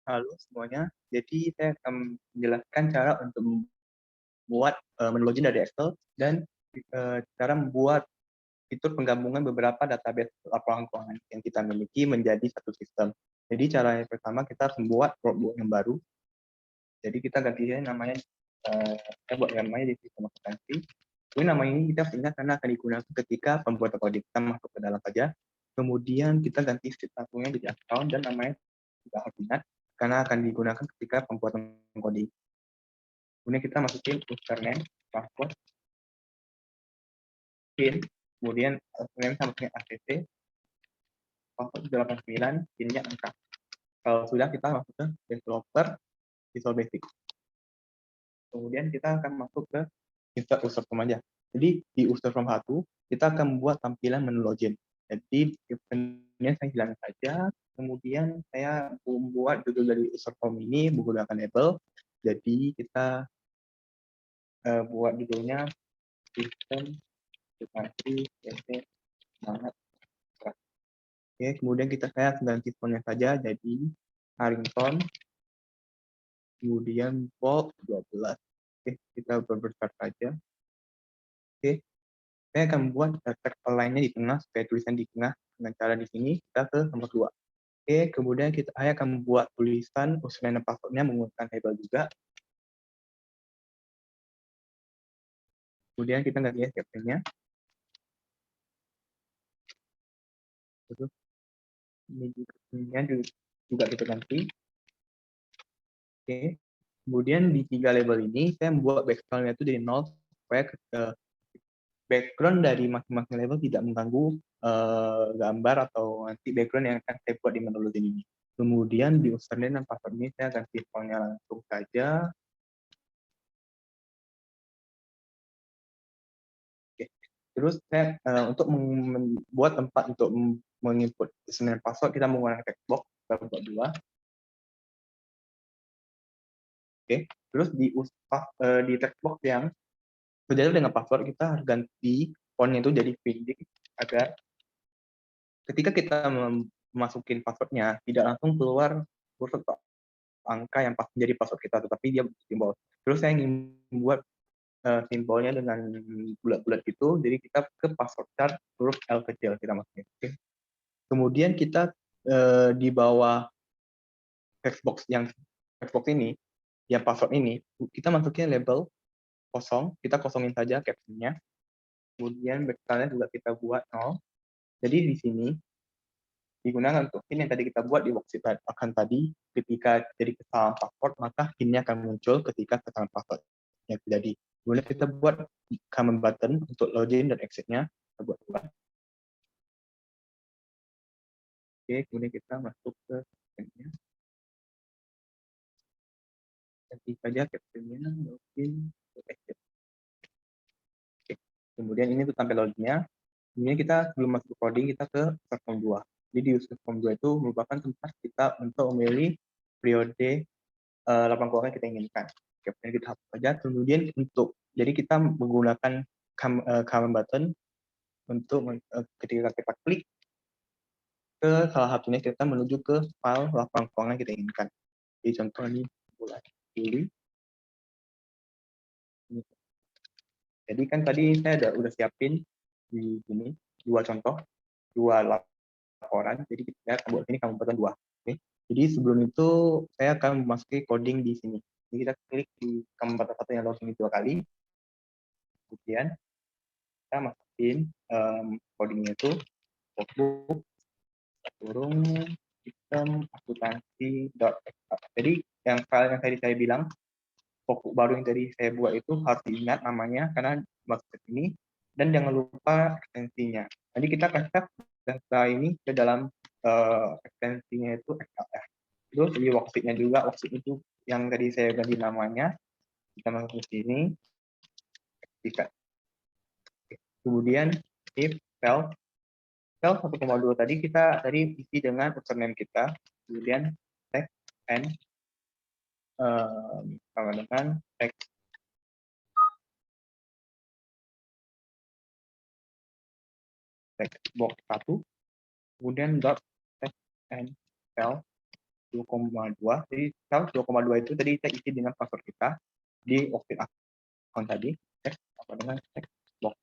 Halo semuanya. Jadi saya akan menjelaskan cara untuk membuat menu login dari Excel dan cara membuat fitur penggabungan beberapa database laporan keuangan yang kita miliki menjadi satu sistem. Jadi cara yang pertama kita harus membuat workbook yang baru. Jadi kita ganti namanya, kita buat namanya di sistem akuntansi. Ini nama ini kita ingat karena akan digunakan ketika pembuatan kode. Kita masuk ke dalam saja. Kemudian kita ganti state akunnya jadi account dan namanya juga harus ingat karena akan digunakan ketika pembuatan kode. Kemudian kita masukin username, password, PIN, kemudian username sama dengan ACC, password 89, PIN-nya angka. Kalau sudah kita masuk ke developer, Visual Basic. Kemudian kita akan masuk ke insert user form aja. Jadi di user form 1, kita akan membuat tampilan menu login. Jadi ini saya hilangkan saja. Kemudian saya membuat judul dari user form ini menggunakan label. Jadi kita buat judulnya sistem aplikasi PC semangat. Oke, kemudian saya ganti fontnya saja jadi Harrington, kemudian bold 12. Oke, kita berbesar saja. Oke, saya akan membuat teks align-nya di tengah supaya tulisan di tengah dengan cara di sini kita ke nomor 2. Oke, kemudian saya akan membuat tulisan username dan password-nya menggunakan label juga. Kemudian kita ganti caption-nya. Terus ini juga kita ganti. Oke. Kemudian di 3 label ini saya membuat background-nya itu dari 0 supaya background dari masing-masing label tidak mengganggu gambar atau nanti background yang akan saya buat di menu login ini. Kemudian di username dan password ini saya ganti font-nya langsung saja. Oke. Terus saya untuk membuat tempat untuk menginput username dan password kita menggunakan text box, kita buat 2. Oke. Terus di text box yang sejajar dengan password kita harus ganti font-nya itu jadi pendek agar ketika kita masukin password-nya tidak langsung keluar huruf atau angka yang menjadi password kita, tetapi dia simbol. Terus saya ingin membuat simbolnya dengan bulat-bulat gitu, jadi kita ke password chart huruf L kecil kita masukin. Oke. Kemudian kita di bawah text box ini, yang password ini, kita masukin label kosong, kita kosongin saja caption-nya. Kemudian background-nya juga kita buat 0. Jadi di sini digunakan untuk PIN yang tadi kita buat di worksheet akan tadi, ketika jadi kesalahan password, maka PIN-nya akan muncul ketika kesalahan password yang terjadi. Kemudian kita buat command button untuk login dan exit-nya, kita buat dua. Oke, kemudian kita masuk ke caption-nya. Ganti saja caption-nya, login, exit. Oke. Kemudian ini untuk tampil login-nya. Kemudian kita sebelum masuk ke coding, kita ke user form 2. Jadi di user form 2 itu merupakan tempat kita untuk memilih periode laporan keuangan kita inginkan. Kemudian kita hapus saja. Kemudian jadi kita menggunakan command button untuk ketika kita klik ke salah satunya kita menuju ke file laporan keuangan kita inginkan. Jadi contoh ini bulan Juli. Jadi kan tadi saya udah siapin di sini dua contoh, dua laporan. Jadi kita buat ini kamu button 2. Oke. Jadi sebelum itu saya akan memasuki coding di sini. Jadi kita klik di kamu button 1 yang login 2 kali. Kemudian kita masukin codingnya itu workbook kurung sistem akuntansi.excel. Jadi yang file yang tadi saya bilang workbook baru yang tadi saya buat itu harus diingat namanya karena maksud ini dan jangan lupa ekstensinya. Jadi kita kasih data ini ke dalam ekstensinya itu XLF. Terus di worksheet-nya juga, worksheet itu yang tadi saya ganti namanya, kita masuk ke sini, kita kemudian if cell 1,2 tadi kita isi dengan username kita, kemudian text and sama dengan text box 1, kemudian dot text and cell 2,2. Jadi sel 2,2 itu tadi kita isi dengan password kita di Octave account tadi. Text apa dengan text box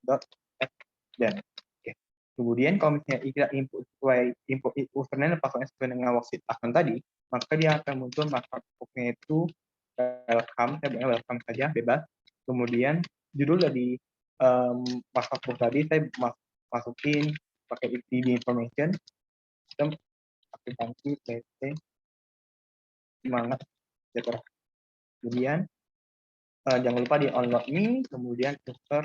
dot text dan oke. Kemudian kalau misalnya kita input sesuai input username dan passwordnya sesuai dengan worksheet account tadi, maka dia akan muncul markupnya itu welcome, saya bilangnya welcome saja, bebas. Kemudian judul dari markup tadi saya masukin pakai DB information, sistem akuntansi PT semangat sejahtera. Kemudian jangan lupa di download me, kemudian user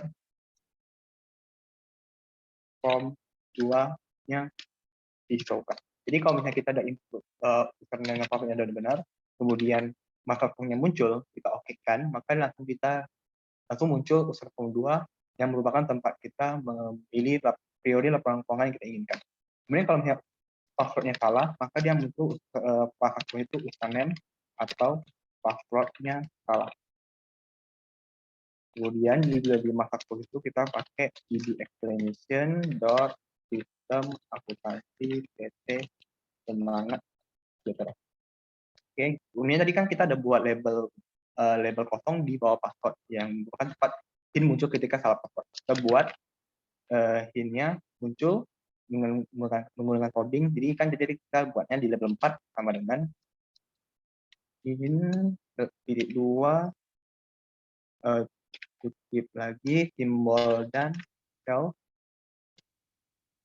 form 2-nya di-showkan. Jadi kalau misalnya kita ada input username dan passwordnya sudah benar, kemudian markupnya muncul, kita okekan, maka langsung muncul user form 2 yang merupakan tempat kita memilih priori laporan keuangan yang kita inginkan. Kemudian kalau misalnya passwordnya salah, maka dia muncul password itu username atau passwordnya salah. Kemudian di markup itu kita pakai id explanation dot sistem akuntansi PT semangat sejahtera. Oke, kemudian tadi kan kita ada buat label kosong di bawah password yang merupakan tempat hint muncul ketika salah password. Kita buat hint-nya muncul menggunakan coding. Jadi kita buatnya di label 4 sama dengan hint titik 2 kutip lagi simbol dan sel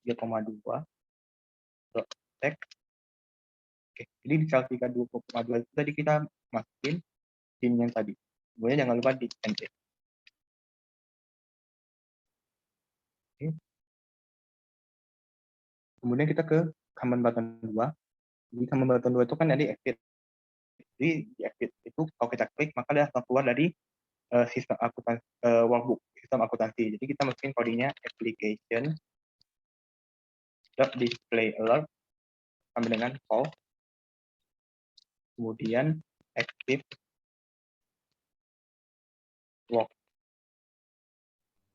3,2 teks. Oke, jadi di sel 3,2 itu tadi kita masukin hint yang tadi. Kemudian jangan lupa di enter. Oke. Kemudian kita ke command button 2. Di command button 2 itu kan ada exit. Jadi di exit itu kalau kita klik maka dia akan keluar dari sistem akuntansi workbook sistem akuntansi. Jadi kita masukin kodenya application display alert sama dengan false. Kemudian active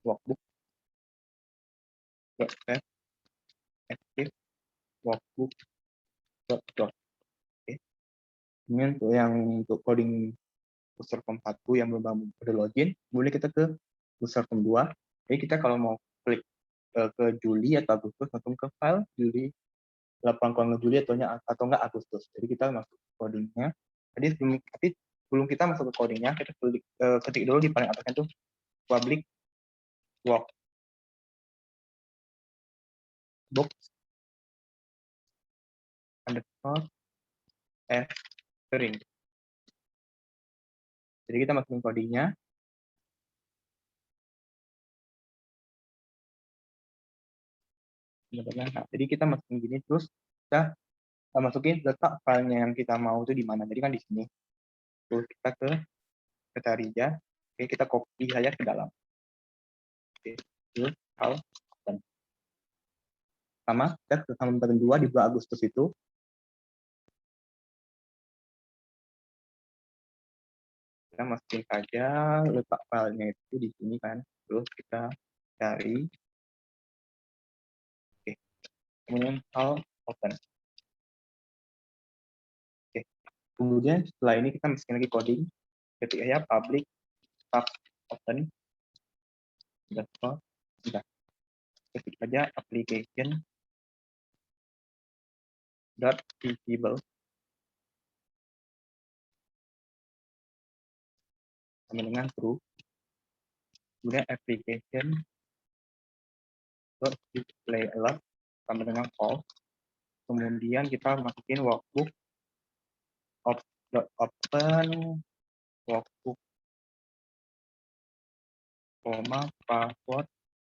workbook set active workbook dot. Oke. Kemudian untuk coding user form 1 yang belum login, kemudian kita ke user form 2. Jadi kita kalau mau klik ke Juli atau Agustus, langsung ke file Juli, laporan keuangan Juli atau enggak Agustus. Jadi kita masuk codingnya. Jadi sebelum kita masuk ke codingnya, kita ketik dulu di paling atasnya itu public workbook underscore string. Jadi kita masukin codingnya. Nah, jadi kita masukin gini terus kita masukin letak filenya yang kita mau itu di mana. Jadi kan di sini. Terus kita ke Ketarija. Oke, kita copy saja ke dalam. Oke, terus file open. Sama kita ke halaman 2 di bulan Agustus itu. Kita masukin saja letak filenya itu di sini kan. Terus kita cari. Oke. Kemudian file open. Oke. Kemudian setelah ini kita masukin lagi coding. Ketik aja public tab open. Sudah. Ketik aja application dot visible sama dengan true. Kemudian application dot display alert sama dengan false. Kemudian kita masukin workbook dot open workbook password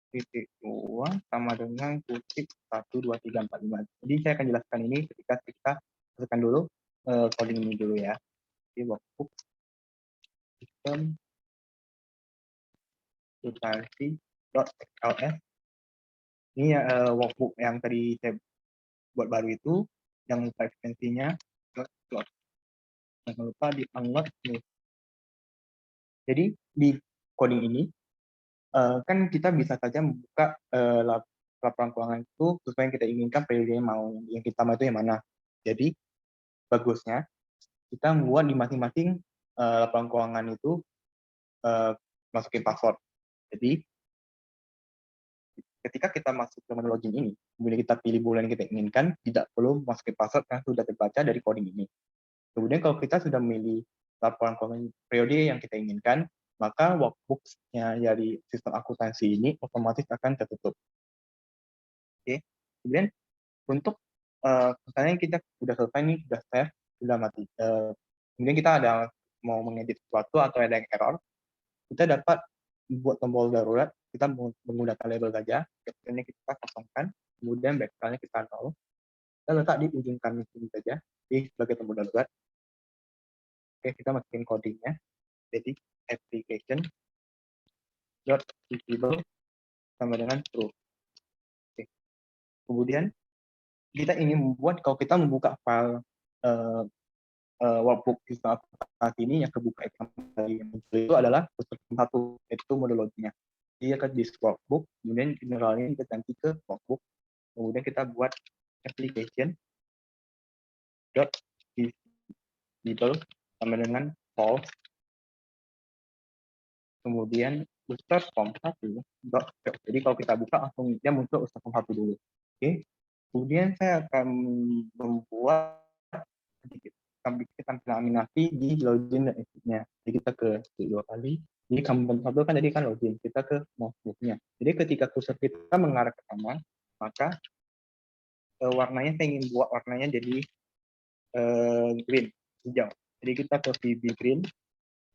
titik 2 sama dengan kutip 1 2 3 4 5. Jadi saya akan jelaskan ini ketika kita masukkan dulu coding ini dulu ya. Jadi workbook system .xls ini workbook yang tadi saya buat baru itu yang ekstensinya jangan lupa di unlock nih. Jadi di coding ini kan kita bisa saja membuka laporan keuangan itu sesuai yang kita inginkan, periode yang kita mau itu yang mana. Jadi bagusnya kita membuat di masing-masing laporan keuangan itu masukin password. Jadi ketika kita masuk ke menu login ini, kemudian kita pilih bulan yang kita inginkan, tidak perlu masukin password karena sudah terbaca dari coding ini. Kemudian kalau kita sudah memilih laporan keuangan periode yang kita inginkan, maka workbook-nya dari sistem akuntansi ini otomatis akan tertutup. Oke. Kemudian untuk misalnya kita sudah selesai nih, sudah save, sudah mati. Kemudian kita ada mau mengedit sesuatu atau ada yang error, kita dapat buat tombol darurat, kita menggunakan label saja, captionnya kita kosongkan, kemudian background-nya kita nol, kita letak di ujung kanan sini saja, di sebagai tombol darurat. Oke, kita masukin codingnya, jadi application dot visible sama dengan true. Oke. Kemudian kita ingin membuat, kalau kita membuka file workbook sistem aplikasi ini yang kebuka itu adalah satu, itu metodologinya. Dia akan di workbook, kemudian generalnya kita ganti ke workbook, kemudian kita buat application dot visible sama dengan false, kemudian user form 1 dot. Jadi kalau kita buka langsung dia muncul user form 1 dulu. Oke. Kemudian saya akan membuat sedikit tampilan animasi di login dan exit-nya. Jadi kita ke dua kali. Jadi kamu satu kan jadi kan login, kita ke mouse-nya. Jadi ketika cursor kita mengarah ke kanan, maka warnanya saya ingin buat warnanya jadi green, hijau. Jadi kita ke VB green.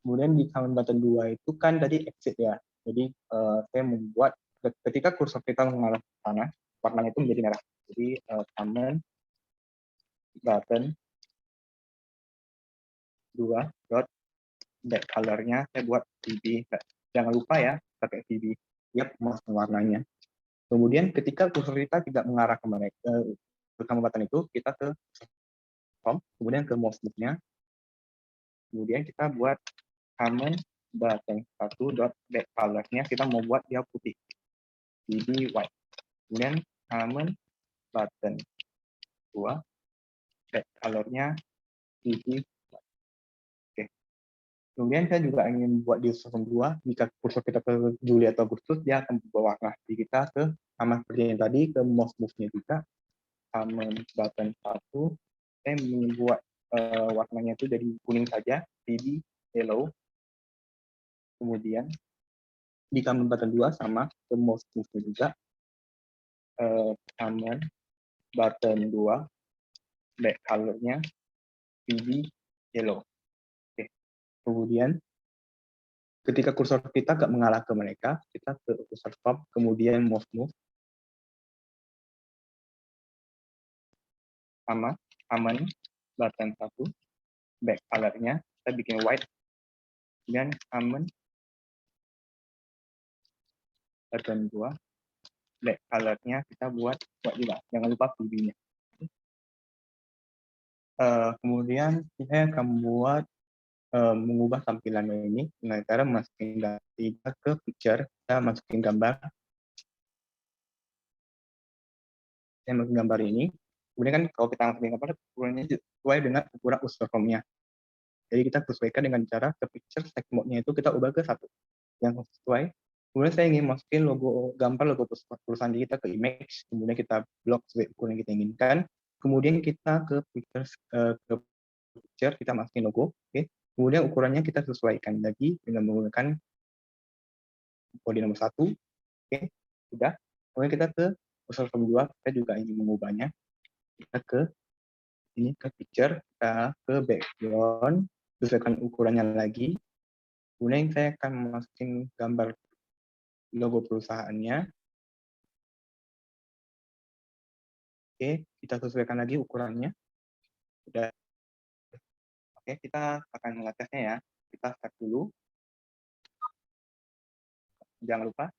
Kemudian di command button 2 itu kan tadi exit ya. Jadi saya membuat ketika kursor kita mengarah ke sana, warnanya itu menjadi merah. Jadi command button 2 dot back color-nya saya buat VB. Jangan lupa ya pakai VB tiap warnanya. Kemudian ketika kursor kita tidak mengarah ke mereka ke command button itu, kita ke home, kemudian ke mouse nya, kemudian kita buat command button 1 dot back color-nya kita mau buat dia putih, VB white. Kemudian command button 2 back color-nya VB white. Oke. Kemudian saya juga ingin buat di user 2, jika kursor kita ke Juli atau Agustus, dia akan berubah warna. Jadi kita ke sama seperti yang tadi, ke mouse move-nya juga, command button 1, saya membuat warnanya itu jadi kuning saja, VB yellow. Kemudian di command button 2 sama ke mouse move-nya juga, command button 2 back color-nya VB yellow. Oke. Kemudian ketika kursor kita nggak mengarah ke mereka, kita ke kursor stop, kemudian mouse move sama command button 1 back color-nya kita bikin white, dan command button 2 back color-nya kita buat juga, jangan lupa VB-nya. Kemudian saya akan membuat mengubah tampilannya ini dengan cara masukin data ke picture, kita masukin gambar, saya masukin gambar ini, kemudian kan kalau kita masukin gambar, ukurannya sesuai dengan ukuran user form-nya. Jadi kita sesuaikan dengan cara ke picture text mode-nya itu kita ubah ke 1 yang sesuai. Kemudian saya ingin masukin logo, gambar logo perusahaan kita ke image, kemudian kita blok sesuai ukuran yang kita inginkan. Kemudian kita ke picture kita masukin logo, oke. Kemudian ukurannya kita sesuaikan lagi dengan menggunakan kode nomor 1, oke. Sudah. Kemudian kita ke user form 2, kita juga ingin mengubahnya. Kita ke ini ke picture, kita ke background, sesuaikan ukurannya lagi. Kemudian saya akan masukin gambar logo perusahaannya. Oke, kita sesuaikan lagi ukurannya. Sudah. Oke, kita akan ngetesnya ya. Kita start dulu. Jangan lupa,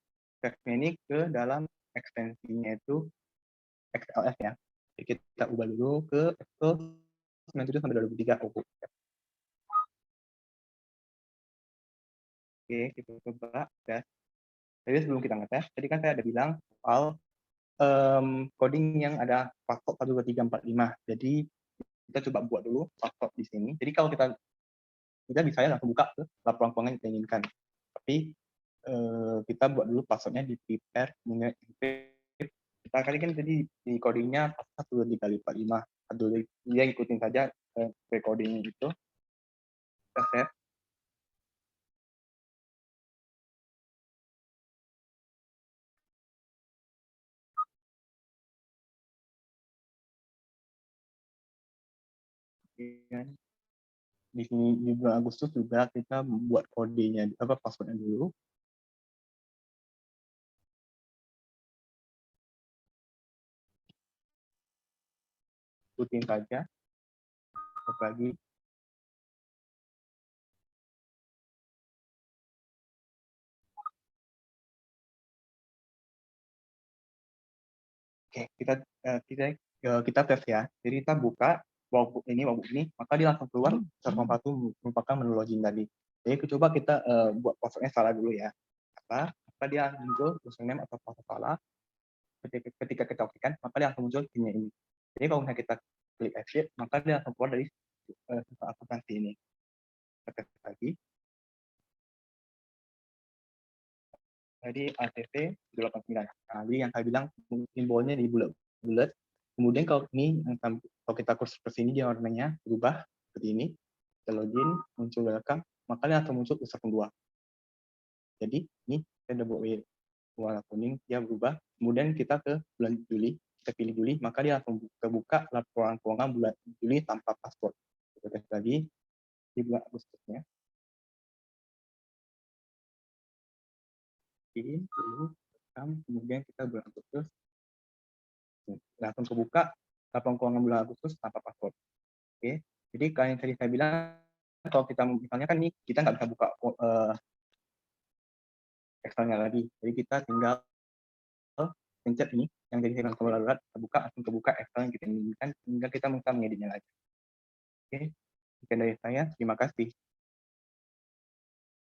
teksnya ini ke dalam ekstensinya itu XLS ya. Jadi kita ubah dulu ke Excel 97 sampai 2003. Oke, kita coba tes. Jadi sebelum kita ngetes, tadi kan saya ada bilang soal coding yang ada password 12345. Jadi kita coba buat dulu password di sini. Jadi kalau kita bisa ya langsung buka ke laporan keuangan yang kita inginkan. Tapi kita buat dulu passwordnya di prepare, kemudian kita kali kan tadi di codingnya 1 2 3 4 5. Dia ikutin saja recording itu. Kita save. Di sini di bulan Agustus juga kita buat kodenya passwordnya dulu. Ikutin saja. Lagi. Oke, kita tes ya. Jadi kita buka workbook ini, maka dia langsung keluar 101 merupakan menu login tadi. Jadi coba kita buat passwordnya salah dulu ya. Maka dia muncul username atau password salah. Ketika kita okekan, maka dia langsung muncul pinnya ini. Jadi kalau misalnya kita klik exit, maka dia langsung keluar dari aplikasi ini. Kita tes lagi. Jadi ATT 89. Nah, jadi yang saya bilang simbolnya di bulat-bulat. Kemudian kalau ini kalau kita kursus ke sini dia warnanya berubah seperti ini. Kita login, muncul welcome, maka dia akan muncul user kedua. Jadi ini saya udah buat warna kuning, dia berubah. Kemudian kita ke bulan Juli, kita pilih Juli, maka dia langsung buka laporan keuangan bulan Juli tanpa password. Kita tes lagi di bulan Agustusnya. Pilih dulu, kemudian kita bulan Agustus. Langsung kebuka laporan keuangan bulan Agustus tanpa password. Oke, jadi kayak yang tadi saya bilang, kalau kita misalnya kan nih kita nggak bisa buka Excel-nya lagi, jadi kita tinggal pencet ini yang jadi header darurat, kita buka langsung kebuka Excel yang kita inginkan, sehingga kita bisa mengeditnya lagi. Oke, sekian dari saya, terima kasih.